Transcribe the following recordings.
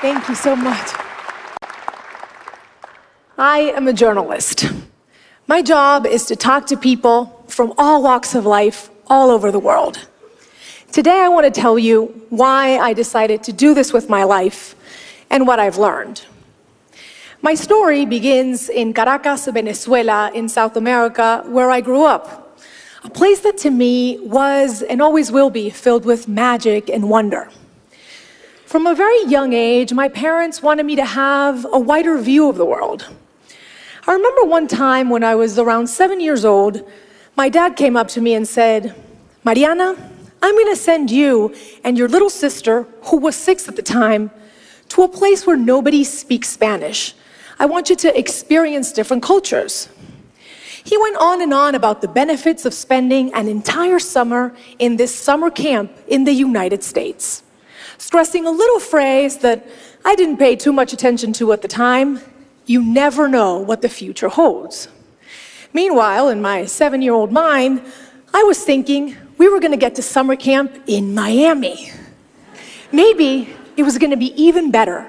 Thank you so much. I am a journalist. My job is to talk to people from all walks of life all over the world. Today I want to tell you why I decided to do this with my life and what I've learned. My story begins in Caracas, Venezuela, in South America, where I grew up. A place that to me was and always will be filled with magic and wonder. From a very young age, my parents wanted me to have a wider view of the world. I remember one time when I was around 7 years old, my dad came up to me and said, "Mariana, I'm going to send you and your little sister, who was 6 at the time, to a place where nobody speaks Spanish. I want you to experience different cultures." He went on and on about the benefits of spending an entire summer in this summer camp in the United States, stressing a little phrase that I didn't pay too much attention to at the time: you never know what the future holds. Meanwhile, in my 7-year-old mind, I was thinking we were going to get to summer camp in Miami. Maybe it was going to be even better,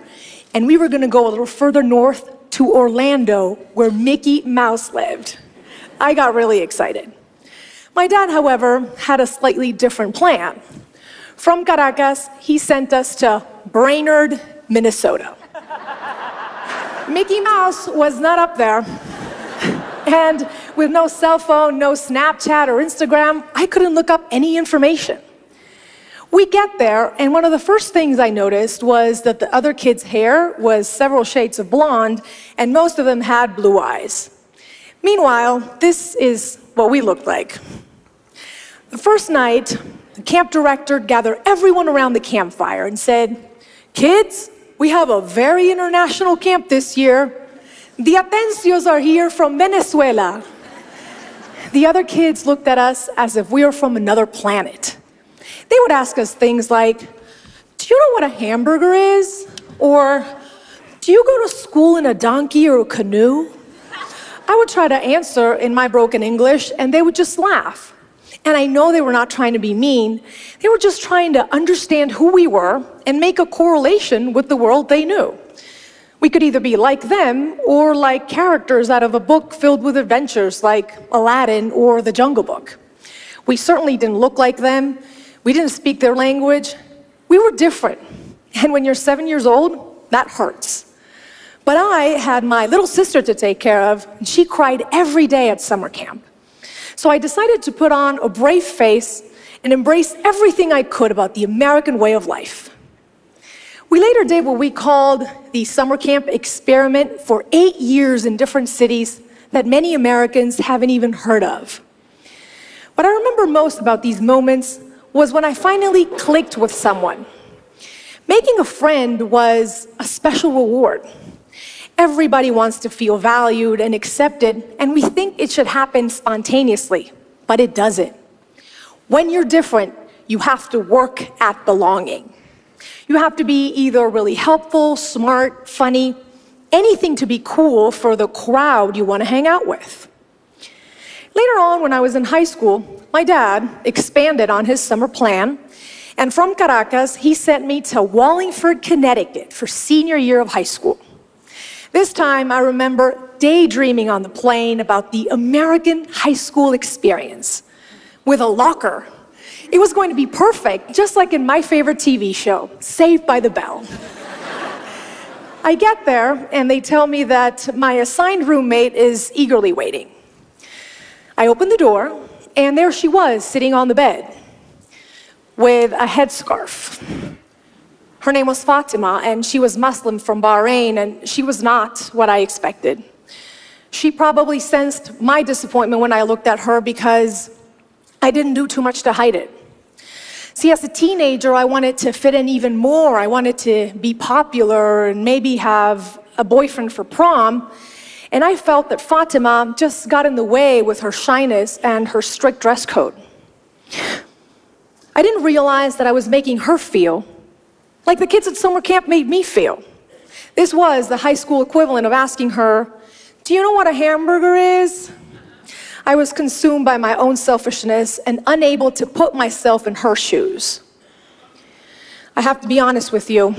and we were going to go a little further north to Orlando, where Mickey Mouse lived. I got really excited. My dad, however, had a slightly different plan. From Caracas, he sent us to Brainerd, Minnesota. Mickey Mouse was not up there. And with no cell phone, no Snapchat or Instagram, I couldn't look up any information. We get there, and one of the first things I noticed was that the other kids' hair was several shades of blonde, and most of them had blue eyes. Meanwhile, this is what we looked like. The first night, the camp director gathered everyone around the campfire and said, "Kids, we have a very international camp this year. The Atencios are here from Venezuela." The other kids looked at us as if we were from another planet. They would ask us things like, "Do you know what a hamburger is?" Or, "Do you go to school in a donkey or a canoe?" I would try to answer in my broken English, and they would just laugh. And I know they were not trying to be mean. They were just trying to understand who we were and make a correlation with the world they knew. We could either be like them or like characters out of a book filled with adventures like Aladdin or The Jungle Book. We certainly didn't look like them. We didn't speak their language. We were different. And when you're 7 years old, that hurts. But I had my little sister to take care of, and she cried every day at summer camp. So I decided to put on a brave face and embrace everything I could about the American way of life. We later did what we called the summer camp experiment for 8 years in different cities that many Americans haven't even heard of. What I remember most about these moments was when I finally clicked with someone. Making a friend was a special reward. Everybody wants to feel valued and accepted, and we think it should happen spontaneously, but it doesn't. When you're different, you have to work at belonging. You have to be either really helpful, smart, funny, anything to be cool for the crowd you want to hang out with. Later on, when I was in high school, my dad expanded on his summer plan, and from Caracas, he sent me to Wallingford, Connecticut for senior year of high school. This time, I remember daydreaming on the plane about the American high school experience with a locker. It was going to be perfect, just like in my favorite TV show, Saved by the Bell. I get there, and they tell me that my assigned roommate is eagerly waiting. I open the door, and there she was, sitting on the bed with a headscarf. Her name was Fatima, and she was Muslim from Bahrain, and she was not what I expected. She probably sensed my disappointment when I looked at her because I didn't do too much to hide it. See, as a teenager, I wanted to fit in even more. I wanted to be popular and maybe have a boyfriend for prom. And I felt that Fatima just got in the way with her shyness and her strict dress code. I didn't realize that I was making her feel like the kids at summer camp made me feel. This was the high school equivalent of asking her, "Do you know what a hamburger is?" I was consumed by my own selfishness and unable to put myself in her shoes. I have to be honest with you.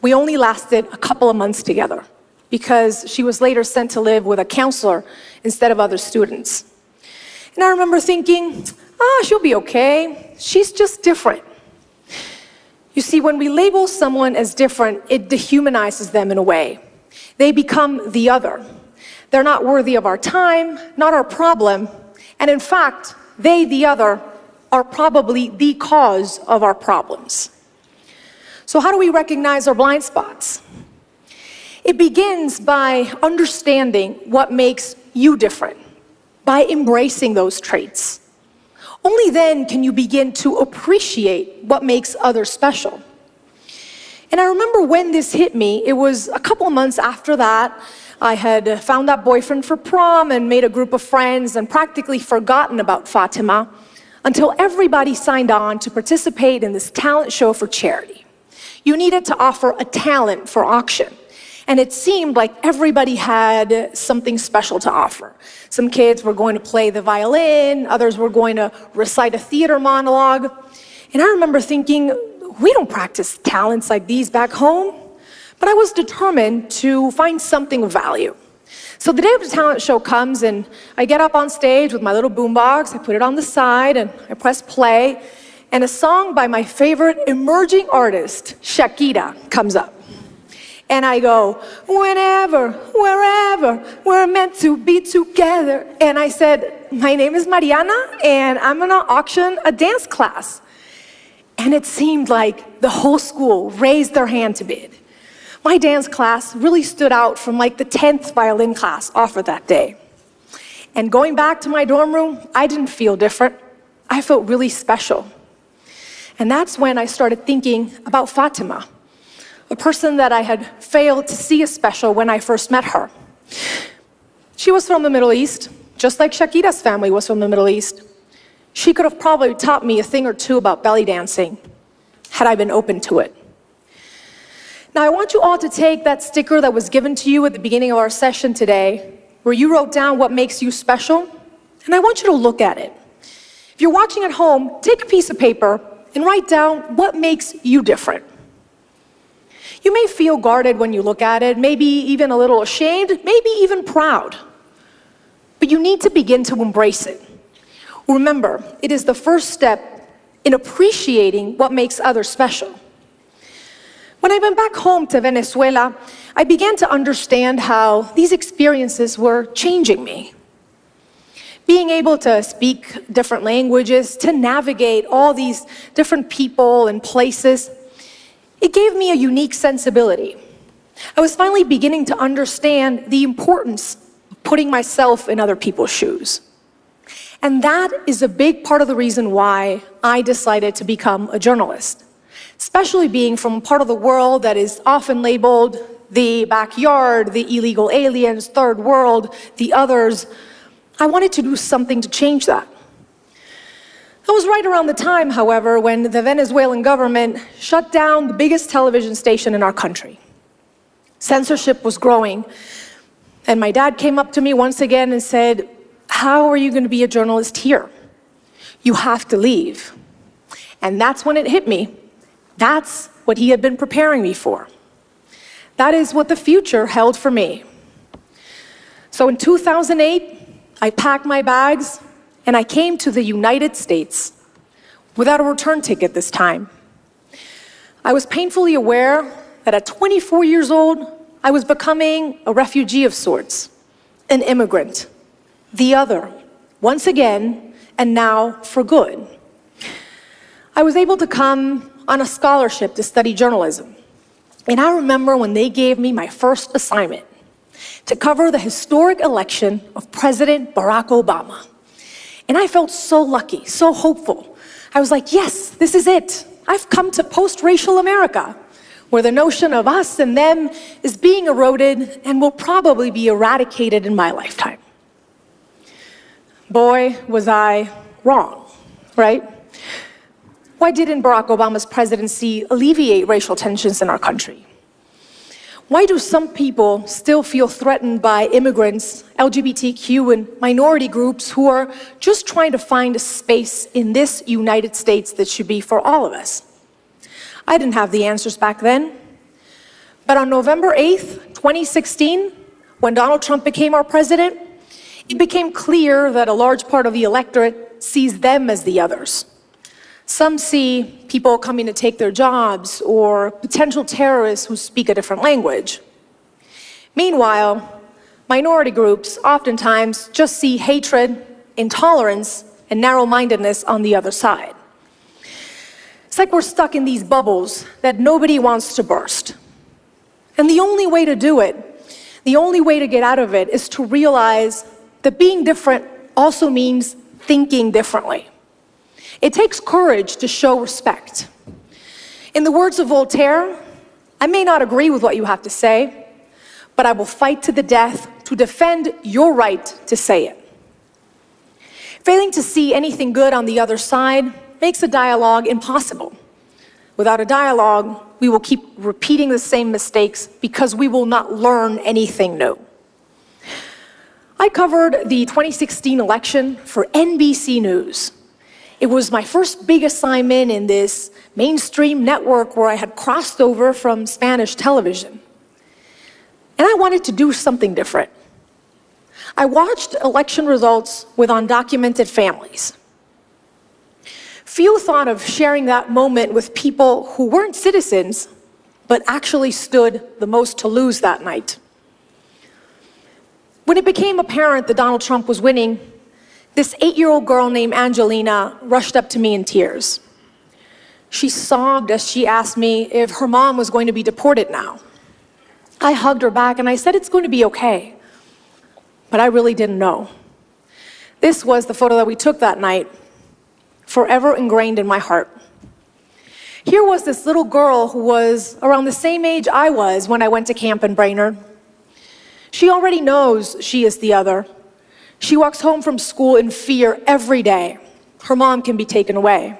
We only lasted a couple of months together because she was later sent to live with a counselor instead of other students. And I remember thinking, she'll be okay. She's just different. You see, when we label someone as different, it dehumanizes them in a way. They become the other. They're not worthy of our time, not our problem, and in fact, they, the other, are probably the cause of our problems. So how do we recognize our blind spots? It begins by understanding what makes you different, by embracing those traits. Only then can you begin to appreciate what makes others special. And I remember when this hit me, it was a couple of months after that. I had found that boyfriend for prom and made a group of friends and practically forgotten about Fatima until everybody signed on to participate in this talent show for charity. You needed to offer a talent for auction. And it seemed like everybody had something special to offer. Some kids were going to play the violin, others were going to recite a theater monologue. And I remember thinking, we don't practice talents like these back home. But I was determined to find something of value. So the day of the talent show comes and I get up on stage with my little boombox, I put it on the side and I press play, and a song by my favorite emerging artist, Shakira, comes up. And I go, whenever, wherever, we're meant to be together. And I said, my name is Mariana and I'm gonna auction a dance class. And it seemed like the whole school raised their hand to bid. My dance class really stood out from like the 10th violin class offered that day. And going back to my dorm room, I didn't feel different. I felt really special. And that's when I started thinking about Fatima, a person that I had failed to see as special when I first met her. She was from the Middle East, just like Shakira's family was from the Middle East. She could have probably taught me a thing or two about belly dancing, had I been open to it. Now, I want you all to take that sticker that was given to you at the beginning of our session today, where you wrote down what makes you special, and I want you to look at it. If you're watching at home, take a piece of paper and write down what makes you different. You may feel guarded when you look at it, maybe even a little ashamed, maybe even proud. But you need to begin to embrace it. Remember, it is the first step in appreciating what makes others special. When I went back home to Venezuela, I began to understand how these experiences were changing me. Being able to speak different languages, to navigate all these different people and places, it gave me a unique sensibility. I was finally beginning to understand the importance of putting myself in other people's shoes. And that is a big part of the reason why I decided to become a journalist. Especially being from a part of the world that is often labeled the backyard, the illegal aliens, third world, the others. I wanted to do something to change that. That was right around the time, however, when the Venezuelan government shut down the biggest television station in our country. Censorship was growing, and my dad came up to me once again and said, "How are you going to be a journalist here? You have to leave." And that's when it hit me. That's what he had been preparing me for. That is what the future held for me. So in 2008, I packed my bags and I came to the United States without a return ticket this time. I was painfully aware that at 24 years old, I was becoming a refugee of sorts, an immigrant, the other, once again, and now for good. I was able to come on a scholarship to study journalism. And I remember when they gave me my first assignment to cover the historic election of President Barack Obama. And I felt so lucky, so hopeful. I was like, yes, this is it. I've come to post-racial America, where the notion of us and them is being eroded and will probably be eradicated in my lifetime. Boy, was I wrong, right? Why didn't Barack Obama's presidency alleviate racial tensions in our country? Why do some people still feel threatened by immigrants, LGBTQ, and minority groups who are just trying to find a space in this United States that should be for all of us? I didn't have the answers back then. But on November 8th, 2016, when Donald Trump became our president, it became clear that a large part of the electorate sees them as the others. Some see people coming to take their jobs or potential terrorists who speak a different language. Meanwhile, minority groups oftentimes just see hatred, intolerance, and narrow-mindedness on the other side. It's like we're stuck in these bubbles that nobody wants to burst. And the only way to do it, the only way to get out of it, is to realize that being different also means thinking differently. It takes courage to show respect. In the words of Voltaire, I may not agree with what you have to say, but I will fight to the death to defend your right to say it. Failing to see anything good on the other side makes a dialogue impossible. Without a dialogue, we will keep repeating the same mistakes because we will not learn anything new. I covered the 2016 election for NBC News. It was my first big assignment in this mainstream network where I had crossed over from Spanish television. And I wanted to do something different. I watched election results with undocumented families. Few thought of sharing that moment with people who weren't citizens, but actually stood the most to lose that night. When it became apparent that Donald Trump was winning, this 8-year-old girl named Angelina rushed up to me in tears. She sobbed as she asked me if her mom was going to be deported now. I hugged her back and I said, "It's going to be okay." But I really didn't know. This was the photo that we took that night, forever ingrained in my heart. Here was this little girl who was around the same age I was when I went to camp in Brainerd. She already knows she is the other. She walks home from school in fear every day. Her mom can be taken away.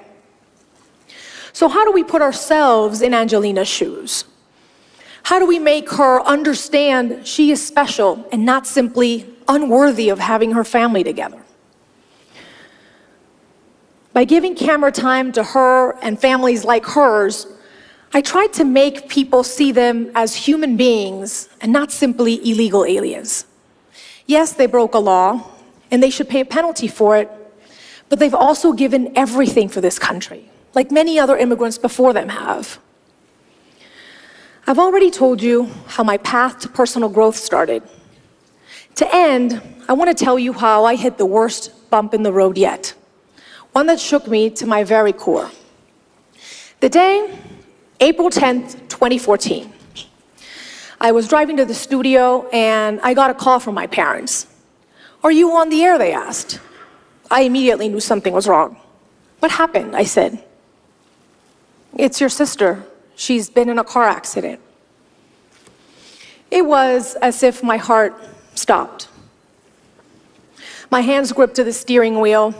So how do we put ourselves in Angelina's shoes? How do we make her understand she is special and not simply unworthy of having her family together? By giving camera time to her and families like hers, I tried to make people see them as human beings and not simply illegal aliens. Yes, they broke a law, and they should pay a penalty for it, but they've also given everything for this country, like many other immigrants before them have. I've already told you how my path to personal growth started. To end, I want to tell you how I hit the worst bump in the road yet, one that shook me to my very core. The day, April 10th, 2014. I was driving to the studio and I got a call from my parents. "Are you on the air?" they asked. I immediately knew something was wrong. "What happened?" I said. "It's your sister. She's been in a car accident." It was as if my heart stopped. My hands gripped to the steering wheel,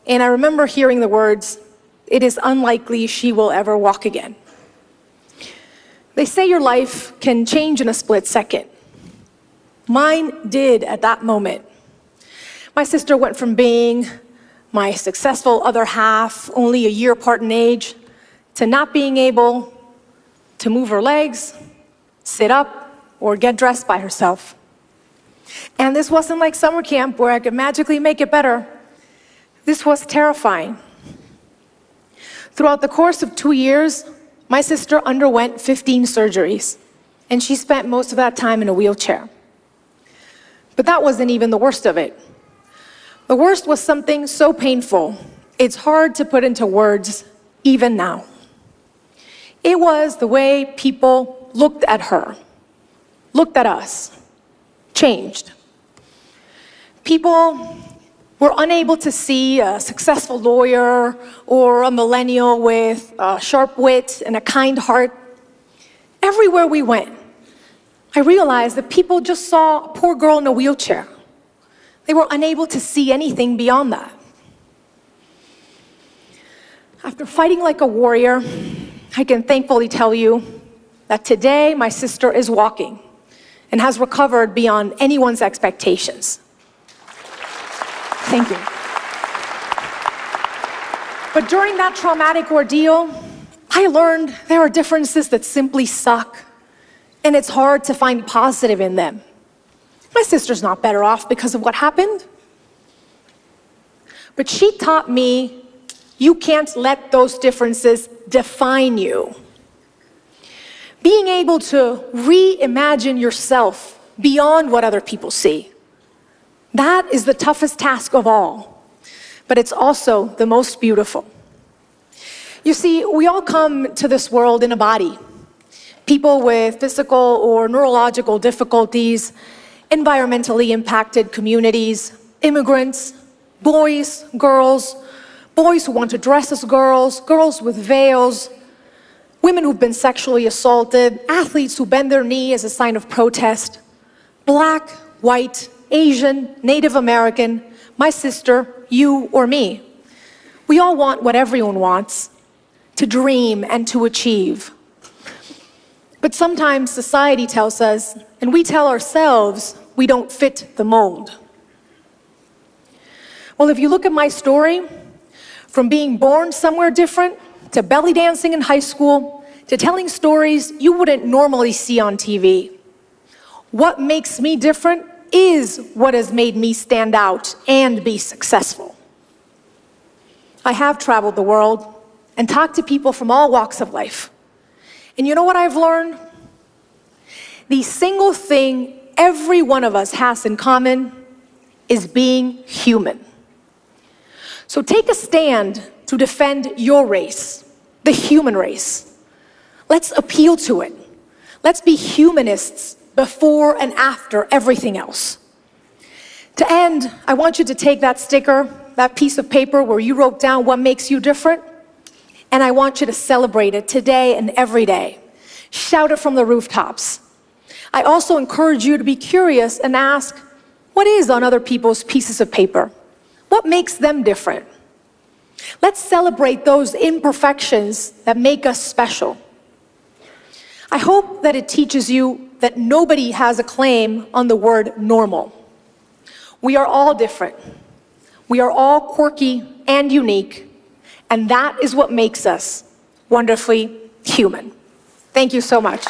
and I remember hearing the words, "It is unlikely she will ever walk again." They say your life can change in a split second. Mine did at that moment. My sister went from being my successful other half, only a year apart in age, to not being able to move her legs, sit up, or get dressed by herself. And this wasn't like summer camp where I could magically make it better. This was terrifying. Throughout the course of 2 years, my sister underwent 15 surgeries, and she spent most of that time in a wheelchair. But that wasn't even the worst of it. The worst was something so painful, it's hard to put into words even now. It was the way people looked at her, looked at us, changed. People were unable to see a successful lawyer or a millennial with a sharp wit and a kind heart. Everywhere we went, I realized that people just saw a poor girl in a wheelchair. They were unable to see anything beyond that. After fighting like a warrior, I can thankfully tell you that today my sister is walking and has recovered beyond anyone's expectations. Thank you. But during that traumatic ordeal, I learned there are differences that simply suck, and it's hard to find positive in them. My sister's not better off because of what happened. But she taught me you can't let those differences define you. Being able to reimagine yourself beyond what other people see, that is the toughest task of all, but it's also the most beautiful. You see, we all come to this world in a body. People with physical or neurological difficulties, environmentally impacted communities, immigrants, boys, girls, boys who want to dress as girls, girls with veils, women who've been sexually assaulted, athletes who bend their knee as a sign of protest, Black, white, Asian, Native American, my sister, you or me. We all want what everyone wants, to dream and to achieve. But sometimes society tells us, and we tell ourselves, we don't fit the mold. Well, if you look at my story, from being born somewhere different, to belly dancing in high school, to telling stories you wouldn't normally see on TV, what makes me different is what has made me stand out and be successful. I have traveled the world and talked to people from all walks of life. And you know what I've learned? The single thing every one of us has in common is being human. So take a stand to defend your race, the human race. Let's appeal to it. Let's be humanists before and after everything else. To end, I want you to take that sticker, that piece of paper where you wrote down what makes you different, and I want you to celebrate it today and every day. Shout it from the rooftops. I also encourage you to be curious and ask, what is on other people's pieces of paper? What makes them different? Let's celebrate those imperfections that make us special. I hope that it teaches you that nobody has a claim on the word normal. We are all different. We are all quirky and unique. And that is what makes us wonderfully human. Thank you so much.